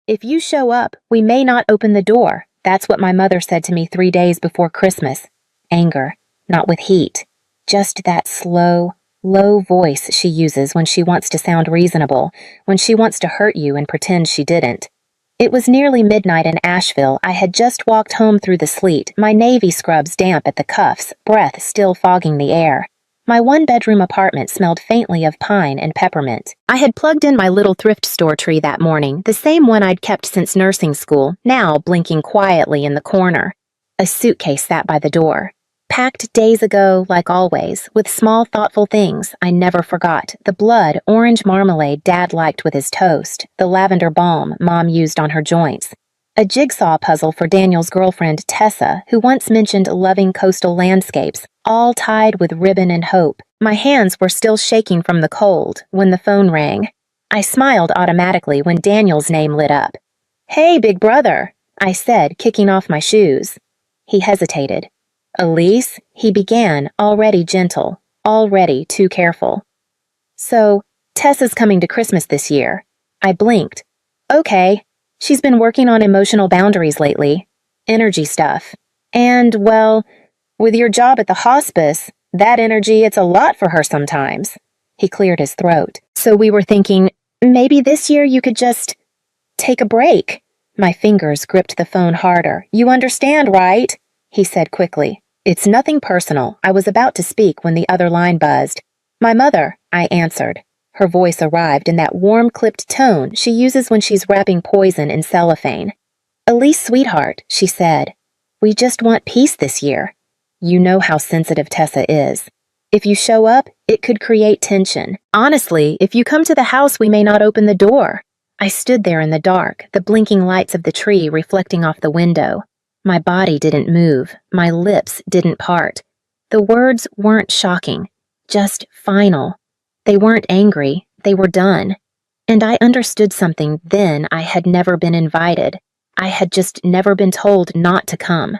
If you show up, we may not open the door. That's what my mother said to me 3 days before Christmas. Anger, not with heat. Just that slow, low voice she uses when she wants to sound reasonable, when she wants to hurt you and pretend she didn't. It was nearly midnight in Asheville. I had just walked home through the sleet, my navy scrubs damp at the cuffs, breath still fogging the air. My one-bedroom apartment smelled faintly of pine and peppermint. I had plugged in my little thrift store tree that morning, the same one I'd kept since nursing school, now blinking quietly in the corner. A suitcase sat by the door. Packed days ago, like always, with small thoughtful things I never forgot. The blood orange marmalade Dad liked with his toast, the lavender balm Mom used on her joints. A jigsaw puzzle for Daniel's girlfriend Tessa, who once mentioned loving coastal landscapes, all tied with ribbon and hope. My hands were still shaking from the cold when the phone rang. I smiled automatically when Daniel's name lit up. "Hey, big brother," I said, kicking off my shoes. He hesitated. "Elise," he began, already gentle, already too careful. "So, Tessa's coming to Christmas this year." I blinked. "Okay. She's been working on emotional boundaries lately. Energy stuff. And, well, with your job at the hospice, that energy, it's a lot for her sometimes." He cleared his throat. "So we were thinking, maybe this year you could just take a break." My fingers gripped the phone harder. "You understand, right?" He said quickly. "It's nothing personal." I was about to speak when the other line buzzed. "My mother," I answered. Her voice arrived in that warm, clipped tone she uses when she's wrapping poison in cellophane. "Elise, sweetheart," she said, "we just want peace this year. You know how sensitive Tessa is. If you show up, it could create tension. Honestly, if you come to the house, we may not open the door." I stood there in the dark, the blinking lights of the tree reflecting off the window. My body didn't move. My lips didn't part. The words weren't shocking, just final. They weren't angry. They were done. And I understood something then. I had never been invited. I had just never been told not to come.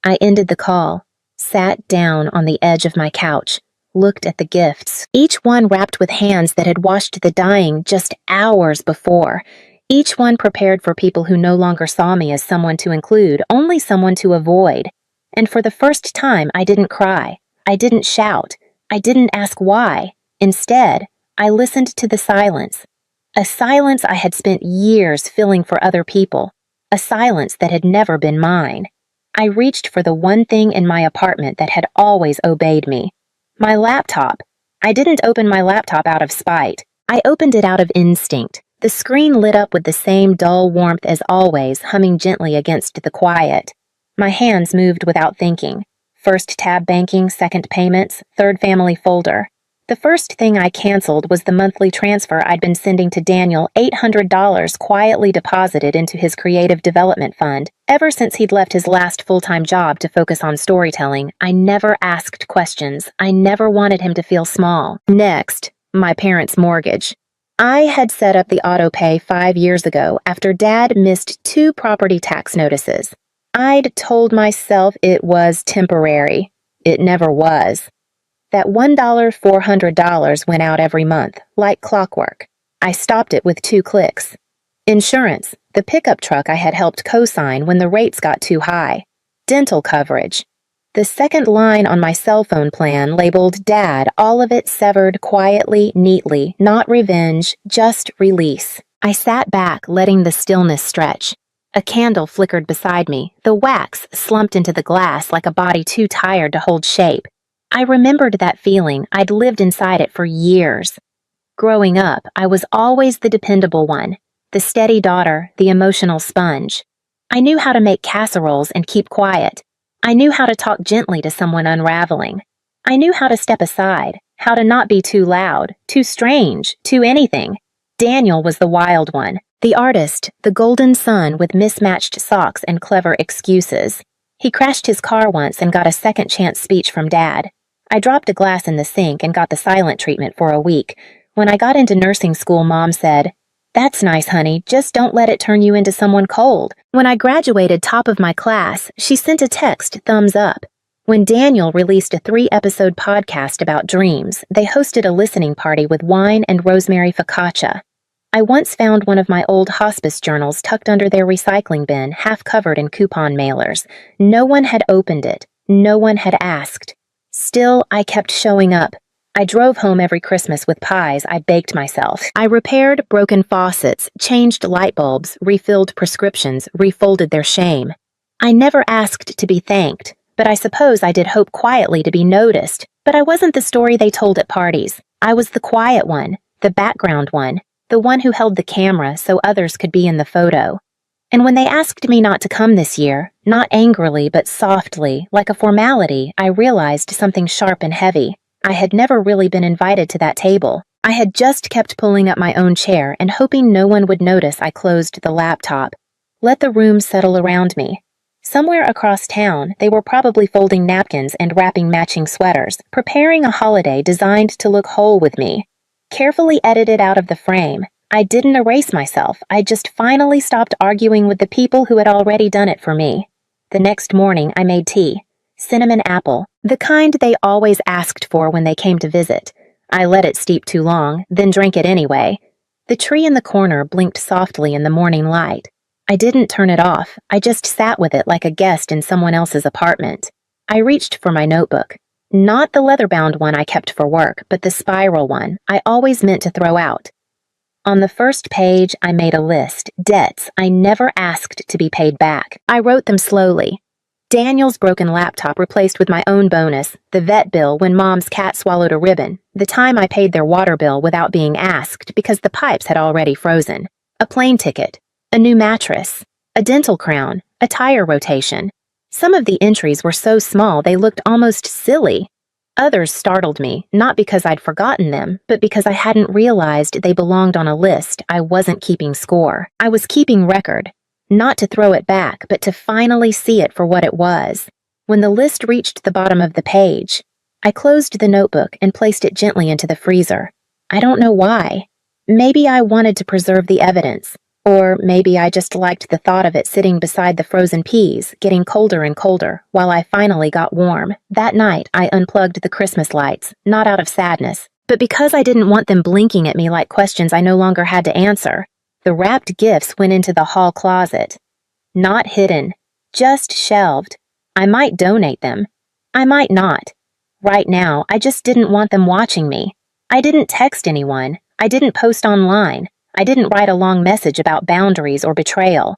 I ended the call, sat down on the edge of my couch, looked at the gifts, each one wrapped with hands that had washed the dying just hours before, each one prepared for people who no longer saw me as someone to include, only someone to avoid. And for the first time, I didn't cry. I didn't shout. I didn't ask why. Instead, I listened to the silence. A silence I had spent years filling for other people. A silence that had never been mine. I reached for the one thing in my apartment that had always obeyed me. My laptop. I didn't open my laptop out of spite. I opened it out of instinct. The screen lit up with the same dull warmth as always, humming gently against the quiet. My hands moved without thinking. First tab banking, second payments, third family folder. The first thing I canceled was the monthly transfer I'd been sending to Daniel, $800 quietly deposited into his creative development fund. Ever since he'd left his last full-time job to focus on storytelling, I never asked questions. I never wanted him to feel small. Next, my parents' mortgage. I had set up the auto-pay 5 years ago after Dad missed 2 property tax notices. I'd told myself it was temporary. It never was. That $1 $400 went out every month, like clockwork. I stopped it with 2 clicks. Insurance, the pickup truck I had helped co-sign when the rates got too high. Dental coverage. The second line on my cell phone plan labeled Dad, all of it severed quietly, neatly, not revenge, just release. I sat back, letting the stillness stretch. A candle flickered beside me, the wax slumped into the glass like a body too tired to hold shape. I remembered that feeling. I'd lived inside it for years. Growing up, I was always the dependable one, the steady daughter, the emotional sponge. I knew how to make casseroles and keep quiet. I knew how to talk gently to someone unraveling. I knew how to step aside, how to not be too loud, too strange, too anything. Daniel was the wild one, the artist, the golden son with mismatched socks and clever excuses. He crashed his car once and got a second chance speech from Dad. I dropped a glass in the sink and got the silent treatment for a week. When I got into nursing school, Mom said, "That's nice, honey, just don't let it turn you into someone cold." When I graduated top of my class, she sent a text, thumbs up. When Daniel released a 3-episode podcast about dreams, they hosted a listening party with wine and rosemary focaccia. I once found one of my old hospice journals tucked under their recycling bin, half covered in coupon mailers. No one had opened it. No one had asked. Still, I kept showing up. I drove home every Christmas with pies I baked myself. I repaired broken faucets, changed light bulbs, refilled prescriptions, refolded their shame. I never asked to be thanked, but I suppose I did hope quietly to be noticed. But I wasn't the story they told at parties. I was the quiet one, the background one, the one who held the camera so others could be in the photo. And when they asked me not to come this year, not angrily but softly, like a formality, I realized something sharp and heavy. I had never really been invited to that table. I had just kept pulling up my own chair and hoping no one would notice I closed the laptop. Let the room settle around me. Somewhere across town, they were probably folding napkins and wrapping matching sweaters, preparing a holiday designed to look whole with me. Carefully edited out of the frame, I didn't erase myself. I just finally stopped arguing with the people who had already done it for me. The next morning, I made tea. Cinnamon apple, the kind they always asked for when they came to visit. I let it steep too long, then drank it anyway. The tree in the corner blinked softly in the morning light. I didn't turn it off. I just sat with it like a guest in someone else's apartment. I reached for my notebook. Not the leather-bound one I kept for work, but the spiral one I always meant to throw out. On the first page, I made a list. Debts I never asked to be paid back. I wrote them slowly. Daniel's broken laptop replaced with my own bonus, the vet bill when Mom's cat swallowed a ribbon, the time I paid their water bill without being asked because the pipes had already frozen, a plane ticket, a new mattress, a dental crown, a tire rotation. Some of the entries were so small they looked almost silly. Others startled me, not because I'd forgotten them, but because I hadn't realized they belonged on a list. I wasn't keeping score. I was keeping record. Not to throw it back, but to finally see it for what it was. When the list reached the bottom of the page, I closed the notebook and placed it gently into the freezer. I don't know why. Maybe I wanted to preserve the evidence. Or maybe I just liked the thought of it sitting beside the frozen peas, getting colder and colder, while I finally got warm. That night, I unplugged the Christmas lights, not out of sadness, but because I didn't want them blinking at me like questions I no longer had to answer. The wrapped gifts went into the hall closet. Not hidden, just shelved. I might donate them. I might not. Right now, I just didn't want them watching me. I didn't text anyone. I didn't post online. I didn't write a long message about boundaries or betrayal.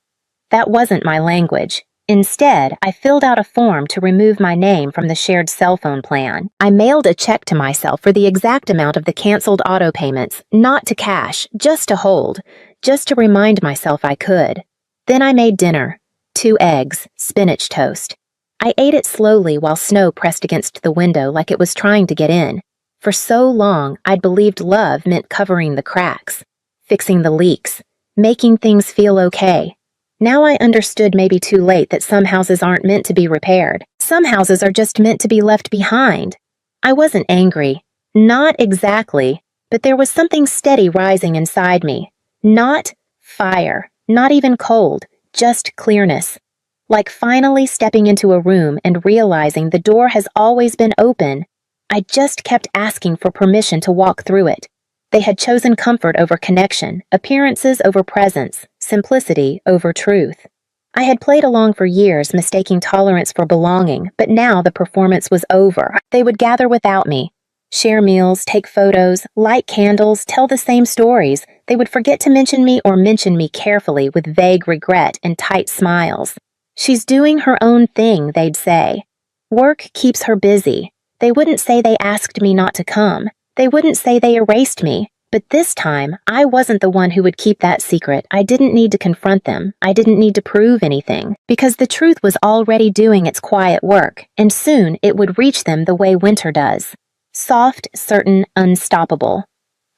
That wasn't my language. Instead, I filled out a form to remove my name from the shared cell phone plan. I mailed a check to myself for the exact amount of the canceled auto payments, not to cash, just to hold, just to remind myself I could. Then I made dinner. 2 eggs, spinach toast. I ate it slowly while snow pressed against the window like it was trying to get in. For so long, I'd believed love meant covering the cracks, fixing the leaks, making things feel okay. Now I understood maybe too late that some houses aren't meant to be repaired. Some houses are just meant to be left behind. I wasn't angry. Not exactly, but there was something steady rising inside me. Not fire, not even cold, just clearness. Like finally stepping into a room and realizing the door has always been open. I just kept asking for permission to walk through it. They had chosen comfort over connection, appearances over presence, simplicity over truth. I had played along for years, mistaking tolerance for belonging, but now the performance was over. They would gather without me, share meals, take photos, light candles, tell the same stories. They would forget to mention me or mention me carefully with vague regret and tight smiles. She's doing her own thing, they'd say. Work keeps her busy. They wouldn't say they asked me not to come. They wouldn't say they erased me. But this time, I wasn't the one who would keep that secret. I didn't need to confront them. I didn't need to prove anything. Because the truth was already doing its quiet work, and soon it would reach them the way winter does. Soft, certain, unstoppable.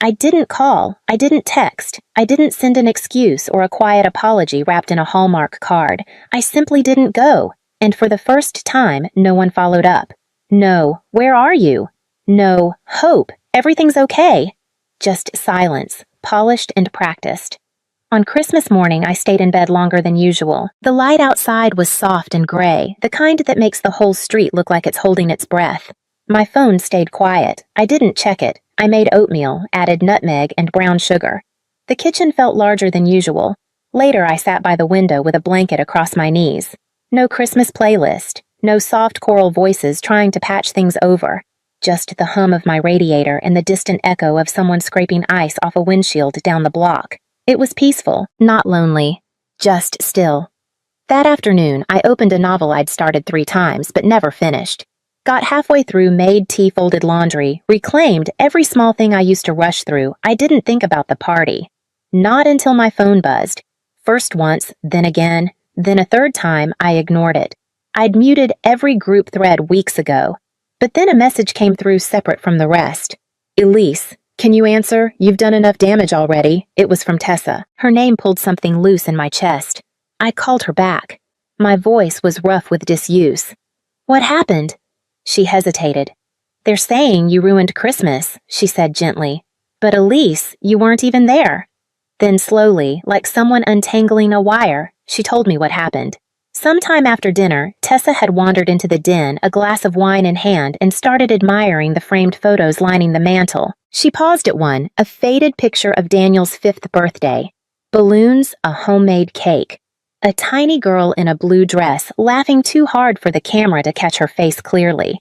I didn't call. I didn't text. I didn't send an excuse or a quiet apology wrapped in a Hallmark card. I simply didn't go. And for the first time, no one followed up. No, where are you? No, hope. Everything's okay. Just silence, polished and practiced. On Christmas morning, I stayed in bed longer than usual. The light outside was soft and gray, the kind that makes the whole street look like it's holding its breath. My phone stayed quiet. I didn't check it. I made oatmeal, added nutmeg and brown sugar. The kitchen felt larger than usual. Later, I sat by the window with a blanket across my knees. No Christmas playlist, no soft choral voices trying to patch things over. Just the hum of my radiator and the distant echo of someone scraping ice off a windshield down the block. It was peaceful, not lonely, just still. That afternoon, I opened a novel I'd started 3 times but never finished. Got halfway through, made tea, folded laundry, reclaimed every small thing I used to rush through. I didn't think about the party. Not until my phone buzzed. First once, then again, then a third time, I ignored it. I'd muted every group thread weeks ago. But then a message came through separate from the rest. "Elise, can you answer? You've done enough damage already." It was from Tessa. Her name pulled something loose in my chest. I called her back. My voice was rough with disuse. "What happened?" She hesitated. "They're saying you ruined Christmas," she said gently. "But Elise, you weren't even there." Then slowly, like someone untangling a wire, she told me what happened. Sometime after dinner, Tessa had wandered into the den, a glass of wine in hand, and started admiring the framed photos lining the mantel. She paused at one, a faded picture of Daniel's 5th birthday. Balloons, a homemade cake. A tiny girl in a blue dress, laughing too hard for the camera to catch her face clearly.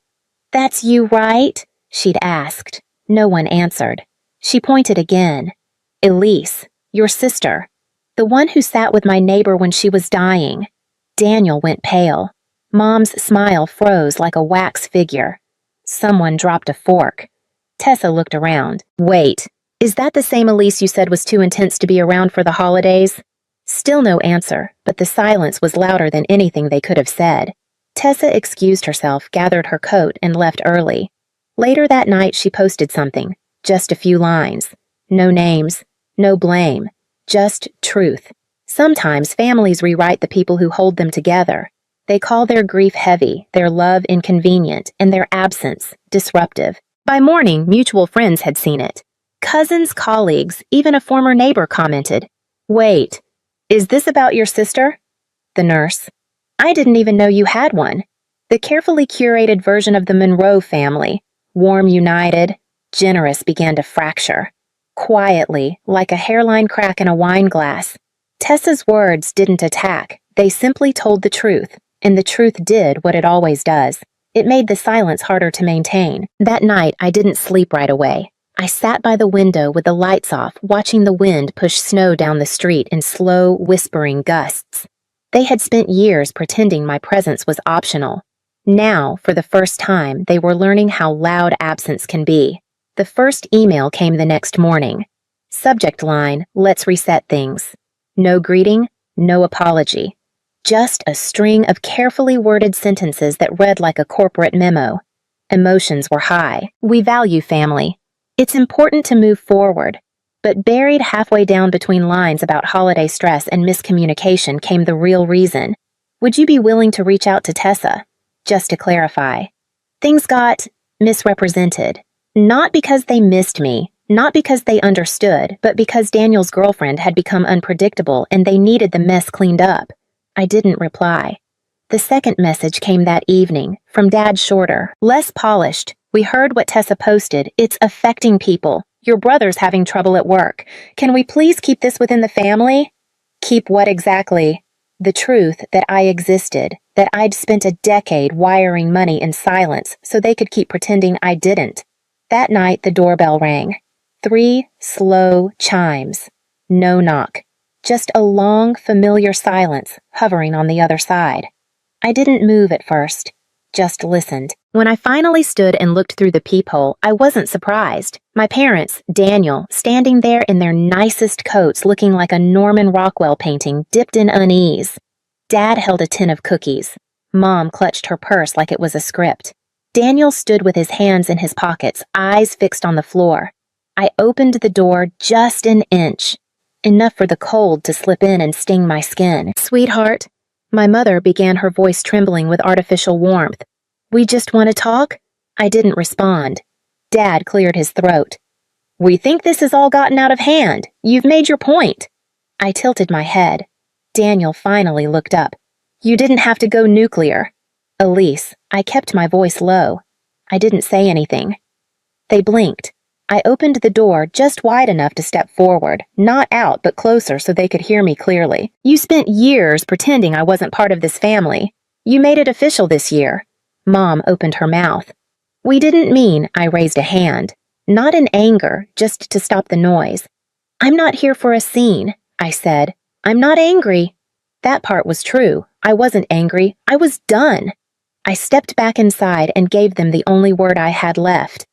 "That's you, right?" she'd asked. No one answered. She pointed again. "Elise, your sister. The one who sat with my neighbor when she was dying." Daniel went pale. Mom's smile froze like a wax figure. Someone dropped a fork. Tessa looked around. "Wait, is that the same Elise you said was too intense to be around for the holidays?" Still no answer, but the silence was louder than anything they could have said. Tessa excused herself, gathered her coat, and left early. Later that night she posted something, just a few lines. No names, no blame, just truth. Sometimes families rewrite the people who hold them together. They call their grief heavy, their love inconvenient, and their absence disruptive. By morning, mutual friends had seen it. Cousins, colleagues, even a former neighbor commented, "Wait, is this about your sister?" The nurse, "I didn't even know you had one." The carefully curated version of the Monroe family, warm, united, generous, began to fracture. Quietly, like a hairline crack in a wine glass. Tessa's words didn't attack, they simply told the truth, and the truth did what it always does. It made the silence harder to maintain. That night, I didn't sleep right away. I sat by the window with the lights off, watching the wind push snow down the street in slow, whispering gusts. They had spent years pretending my presence was optional. Now, for the first time, they were learning how loud absence can be. The first email came the next morning. Subject line, "Let's reset things." No greeting, no apology. Just a string of carefully worded sentences that read like a corporate memo. Emotions were high. "We value family. It's important to move forward." But buried halfway down between lines about holiday stress and miscommunication came the real reason. "Would you be willing to reach out to Tessa?" Just to clarify. Things got misrepresented. Not because they missed me, not because they understood, but because Daniel's girlfriend had become unpredictable and they needed the mess cleaned up. I didn't reply. The second message came that evening, from Dad Shorter, less polished. "We heard what Tessa posted. It's affecting people. Your brother's having trouble at work. Can we please keep this within the family?" Keep what exactly? The truth that I existed, that I'd spent a decade wiring money in silence so they could keep pretending I didn't. That night, the doorbell rang. 3 slow chimes. No knock. Just a long, familiar silence hovering on the other side. I didn't move at first, just listened. When I finally stood and looked through the peephole, I wasn't surprised. My parents, Daniel, standing there in their nicest coats looking like a Norman Rockwell painting dipped in unease. Dad held a tin of cookies. Mom clutched her purse like it was a script. Daniel stood with his hands in his pockets, eyes fixed on the floor. I opened the door just an inch, enough for the cold to slip in and sting my skin. "Sweetheart," my mother began, her voice trembling with artificial warmth. "We just want to talk?" I didn't respond. Dad cleared his throat. "We think this has all gotten out of hand. You've made your point." I tilted my head. Daniel finally looked up. "You didn't have to go nuclear." "Elise," I kept my voice low. I didn't say anything. They blinked. I opened the door just wide enough to step forward, not out but closer so they could hear me clearly. You spent years pretending I wasn't part of this family. You made it official this year. Mom opened her mouth. We didn't mean, I raised a hand. Not in anger, just to stop the noise. I'm not here for a scene, I said. I'm not angry. That part was true. I wasn't angry. I was done. I stepped back inside and gave them the only word I had left.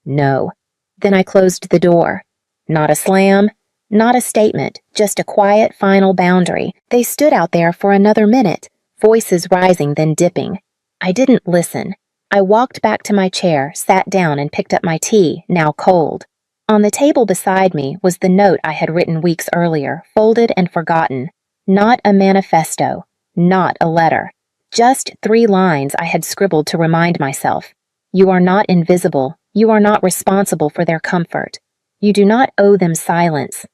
No. Then I closed the door. Not a slam, not a statement, just a quiet final boundary. They stood out there for another minute, voices rising then dipping. I didn't listen. I walked back to my chair, sat down and picked up my tea, now cold. On the table beside me was the note I had written weeks earlier, folded and forgotten. Not a manifesto, not a letter. Just 3 lines I had scribbled to remind myself. You are not invisible. You are not responsible for their comfort. You do not owe them silence.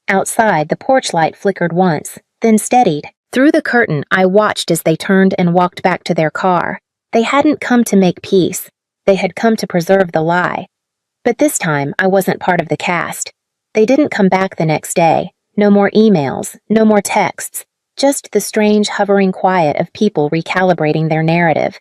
Outside, the porch light flickered once, then steadied. Through the curtain, I watched as they turned and walked back to their car. They hadn't come to make peace. They had come to preserve the lie. But this time, I wasn't part of the cast. They didn't come back the next day. No more emails, no more texts. Just the strange hovering quiet of people recalibrating their narrative.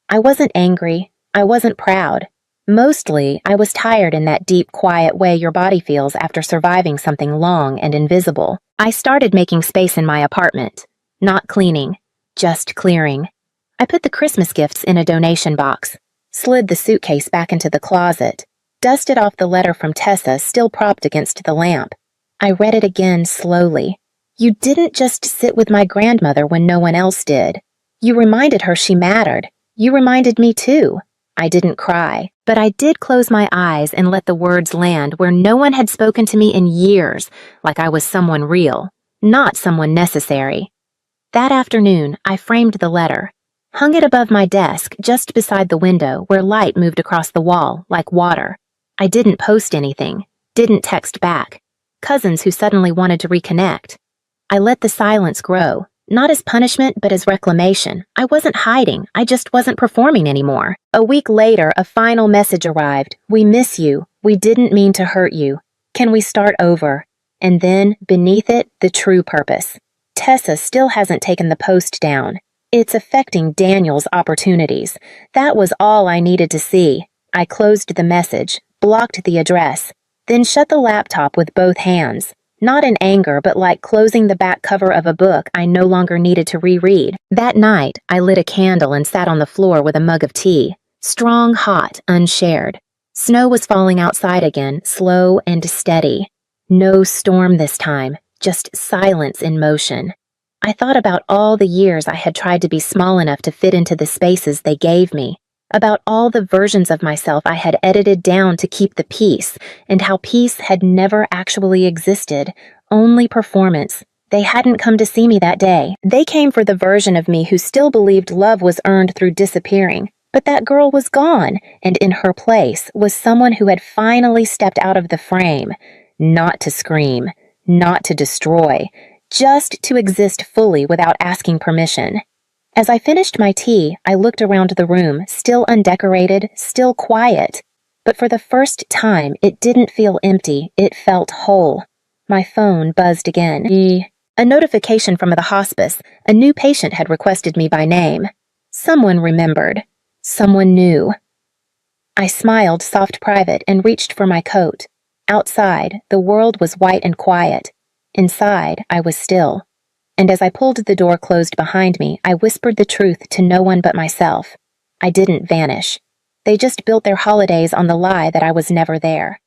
I wasn't angry. I wasn't proud. Mostly, I was tired in that deep, quiet way your body feels after surviving something long and invisible. I started making space in my apartment. Not cleaning, just clearing. I put the Christmas gifts in a donation box, slid the suitcase back into the closet, dusted off the letter from Tessa still propped against the lamp. I read it again slowly. You didn't just sit with my grandmother when no one else did. You reminded her she mattered. You reminded me too. I didn't cry, but I did close my eyes and let the words land where no one had spoken to me in years, like I was someone real, not someone necessary. That afternoon, I framed the letter, hung it above my desk just beside the window where light moved across the wall like water. I didn't post anything, didn't text back. Cousins who suddenly wanted to reconnect. I let the silence grow. Not as punishment, but as reclamation. I wasn't hiding. I just wasn't performing anymore. A week later, a final message arrived. We miss you. We didn't mean to hurt you. Can we start over? And then, beneath it, the true purpose. Tessa still hasn't taken the post down. It's affecting Daniel's opportunities. That was all I needed to see. I closed the message, blocked the address, then shut the laptop with both hands. Not in anger, but like closing the back cover of a book I no longer needed to reread. That night, I lit a candle and sat on the floor with a mug of tea. Strong, hot, unshared. Snow was falling outside again, slow and steady. No storm this time, just silence in motion. I thought about all the years I had tried to be small enough to fit into the spaces they gave me. About all the versions of myself I had edited down to keep the peace, and how peace had never actually existed, only performance. They hadn't come to see me that day. They came for the version of me who still believed love was earned through disappearing. But that girl was gone, and in her place was someone who had finally stepped out of the frame. Not to scream, not to destroy, just to exist fully without asking permission. As I finished my tea, I looked around the room, still undecorated, still quiet. But for the first time, it didn't feel empty, it felt whole. My phone buzzed again. A notification from the hospice. A new patient had requested me by name. Someone remembered. Someone knew. I smiled soft private and reached for my coat. Outside, the world was white and quiet. Inside, I was still. And as I pulled the door closed behind me, I whispered the truth to no one but myself. I didn't vanish. They just built their holidays on the lie that I was never there.